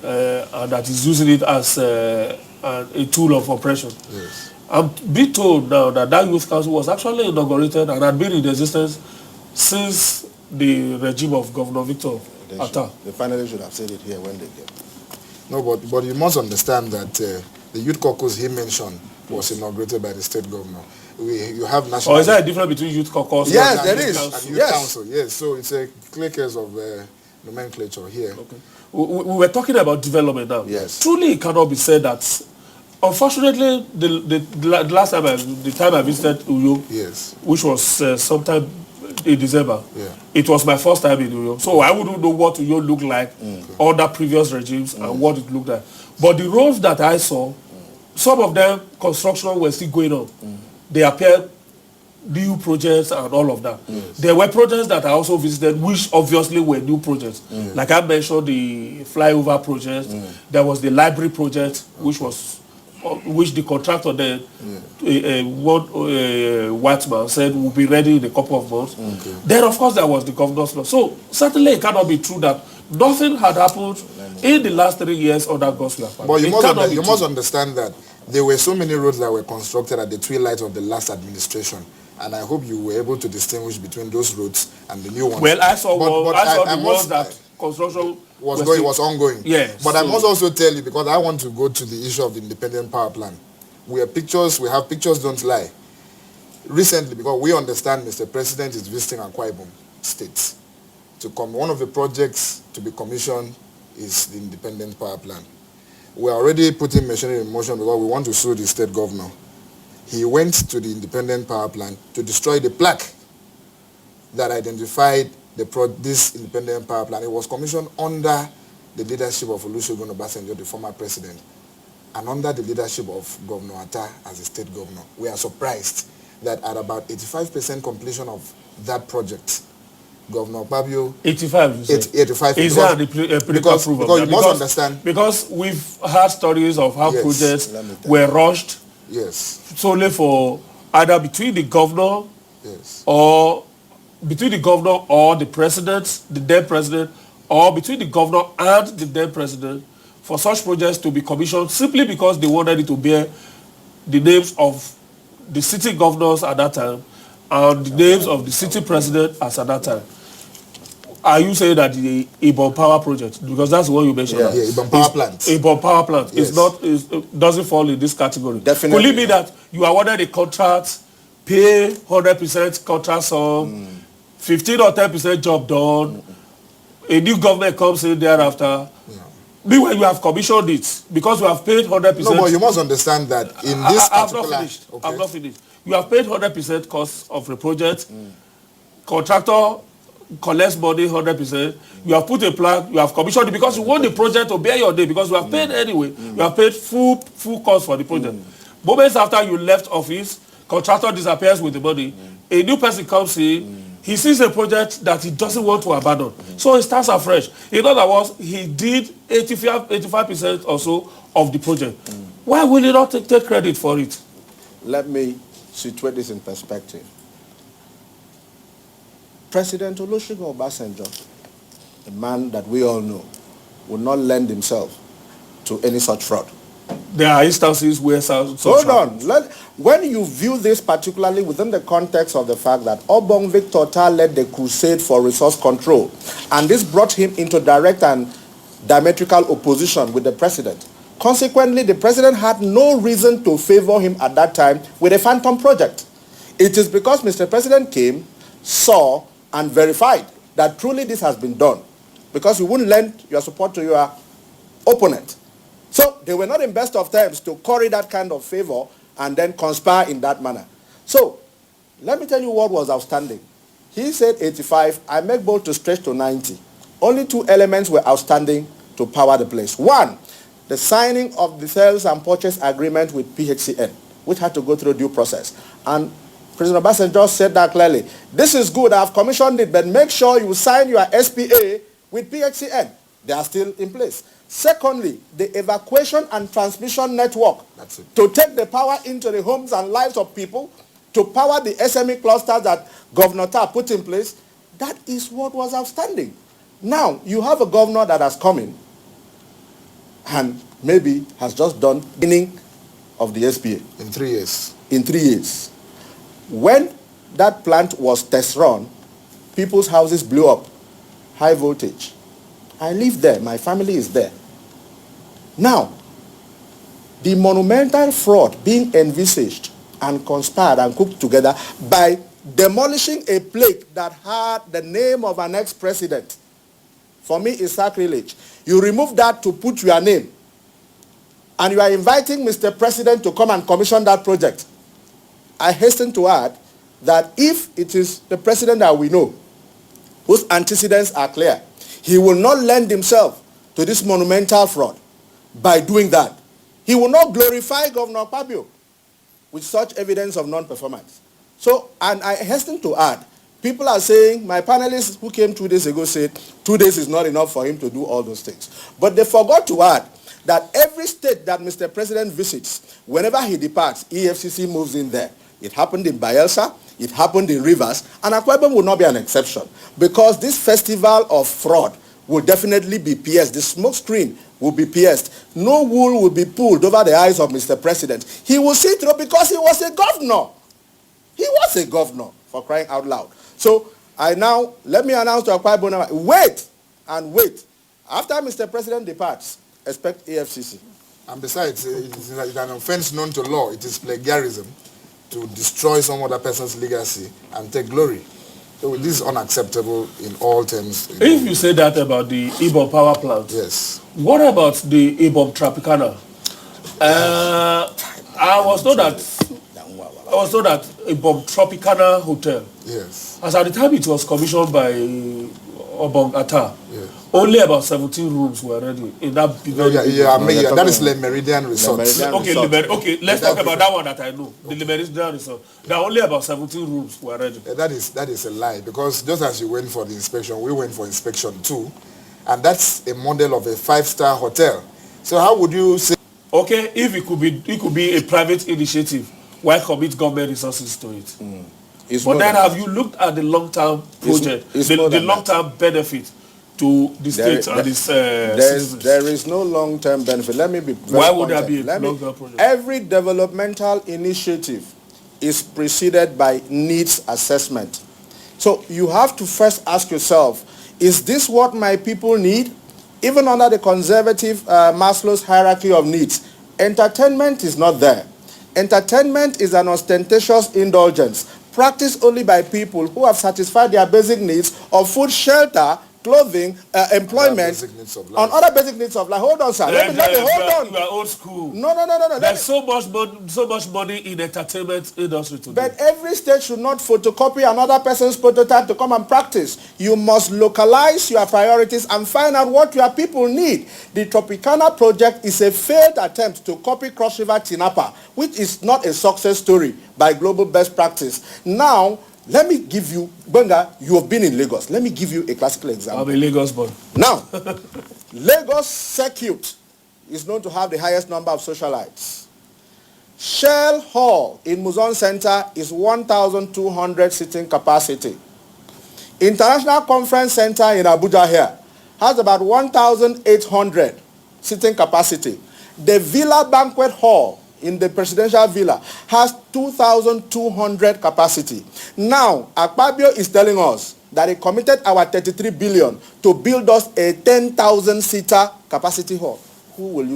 and that is using it as a tool of oppression. Yes. I'm being told now that that youth council was actually inaugurated and had been in existence since the regime of Governor Victor Atta. They finally should have said it here when they came. No, but you must understand that the youth caucus he mentioned was inaugurated by the state governor. You have national... Or is there a difference between youth caucus Yes, and there youth is. council? and youth Yes. council? Yes, so it's a clear case of nomenclature here. Okay. We were talking about development now. Yes. Truly, it cannot be said that. Unfortunately, the last time I visited Uyo, Yes. which was sometime in December, Yeah. it was my first time in Uyo. So I wouldn't know what Uyo looked like under previous regimes and what it looked like. But the roads that I saw, some of them, construction was still going on. They appeared new projects and all of that. Yes. There were projects that I also visited, which obviously were new projects. Like I mentioned, the flyover project. There was the library project, which the contractor then, one white man said will be ready in a couple of months. Okay. Then, of course, there was the governor's law. So certainly it cannot be true that nothing had happened in the last 3 years under God's will. But you must understand that there were so many roads that were constructed at the twilight of the last administration. And I hope you were able to distinguish between those roads and the new ones. Well, I saw the ones must- that construction was ongoing. Yes. But I must also tell you, because I want to go to the issue of the independent power plant. We have pictures don't lie. Recently, because we understand Mr. President is visiting Akwa Ibom State. One of the projects to be commissioned is the independent power plant. We are already putting machinery in motion because we want to sue the state governor. He went to the independent power plant to destroy the plaque that identified this independent power plant. It was commissioned under the leadership of Olusegun Obasanjo, the former president, and under the leadership of Governor Atta as the state governor. We are surprised that at about 85% completion of that project, Governor Pabio... 85, you said? 85. Is there a proof of because that? you must understand... Because we've heard stories of how Yes. projects were rushed Yes. solely for either between the governor Yes. or between the governor or the president, the then president, or between the governor and the then president for such projects to be commissioned simply because they wanted it to bear the names of the city governors at that time and the names of the city president as at that time. Are you saying that the Ibom power project, because that's the one you mentioned, Yeah, Ibom power plant. Ibom power plant Yes. doesn't fall in this category? Definitely. Could it be that you awarded a contract, pay 100% contract sum, 15 or 10% job done, a new government comes in thereafter, meanwhile you have commissioned it because you have paid 100%. No, but you must understand that in this I've particular... not finished. Okay. I've not finished. You have paid 100% cost of the project. Contractor collects money 100%. You have put a plan. You have commissioned it because you want the project to bear your name because you have paid anyway. You have paid full cost for the project. Moments after you left office, contractor disappears with the money. A new person comes in. He sees a project that he doesn't want to abandon. So he starts afresh. In other words, he did 85% or so of the project. Why will he not take credit for it? Let me situate this in perspective. President Olusegun Obasanjo, a man that we all know, would not lend himself to any such fraud. There are instances where Hold on. When you view this particularly within the context of the fact that Obong Victor Atta led the crusade for resource control, and this brought him into direct and diametrical opposition with the president. Consequently, the president had no reason to favor him at that time with a phantom project. It is because Mr. President came, saw, and verified that truly this has been done. Because you wouldn't lend your support to your opponent. So they were not in best of times to curry that kind of favor and then conspire in that manner. So let me tell you what was outstanding. He said 85, I make bold to stretch to 90. Only two elements were outstanding to power the place. One, the signing of the sales and purchase agreement with PHCN, which had to go through due process. And President Obasanjo said that clearly. This is good, I've commissioned it, but make sure you sign your SPA with PHCN. They are still in place. Secondly, the evacuation and transmission network to take the power into the homes and lives of people, to power the SME clusters that Governor Atta put in place. That is what was outstanding. Now, you have a governor that has come in, and maybe has just done beginning of the SPA. In 3 years. In 3 years. When that plant was test run, people's houses blew up, high voltage. I live there, my family is there. Now, the monumental fraud being envisaged and conspired and cooked together by demolishing a plaque that had the name of an ex-president, for me is sacrilege. You remove that to put your name, and you are inviting Mr. President to come and commission that project. I hasten to add that if it is the president that we know, whose antecedents are clear, he will not lend himself to this monumental fraud by doing that. He will not glorify Governor Akpabio with such evidence of non-performance. So, and I hasten to add, people are saying, my panelists who came 2 days ago said 2 days is not enough for him to do all those things. But they forgot to add that every state that Mr. President visits, whenever he departs, EFCC moves in there. It happened in Bayelsa, it happened in Rivers, and Akwa Ibom will not be an exception, because this festival of fraud will definitely be pierced. The smoke screen will be pierced. No wool will be pulled over the eyes of Mr. President. He will see through because he was a governor. He was a governor, for crying out loud. So let me announce to Akwa Ibom now, wait and wait. After Mr. President departs, expect AFCC. And besides, it is an offense known to law. It is plagiarism to destroy some other person's legacy and take glory. So this is unacceptable in all terms. If you say that about the Ibom power plant, yes. What about the Ibom Tropicana? I was told that Ibom Tropicana Hotel, yes, as at the time it was commissioned by Obong Atta, yes, only about 17 rooms were ready in that big. That is Le Meridian Resort. Okay, let's talk about that one that I know. The Le Meridian Resort. There are only about 17 rooms were ready. That is a lie, because just as you went for the inspection, we went for inspection too, and that's a model of a 5-star hotel. So how would you say? Okay, if it could be a private initiative, why commit government resources to it? But then have you looked at the long-term project, the long-term benefit to the state and its citizens? There is no long-term benefit. Let me be very Why would there be a long-term project? Every developmental initiative is preceded by needs assessment. So you have to first ask yourself, is this what my people need? Even under the conservative Maslow's hierarchy of needs, entertainment is not there. Entertainment is an ostentatious indulgence practiced only by people who have satisfied their basic needs of food, shelter, clothing, employment, on other basic needs of life. Hold on, sir. Let me hold on. You are old school. No. There's so much money in the entertainment industry today. But every state should not photocopy another person's prototype to come and practice. You must localize your priorities and find out what your people need. The Tropicana project is a failed attempt to copy Cross River Tinapa, which is not a success story by global best practice. Now, let me give you, Benga, you have been in Lagos. Let me give you a classical example. I'm a Lagos born. Now, Lagos Circuit is known to have the highest number of socialites. Shell Hall in Muzon Center is 1,200 seating capacity. International Conference Center in Abuja here has about 1,800 seating capacity. The Villa Banquet Hall in the presidential villa has 2,200 capacity. Now, Akpabio is telling us that he committed our 33 billion to build us a 10,000 seater capacity hall. Who will you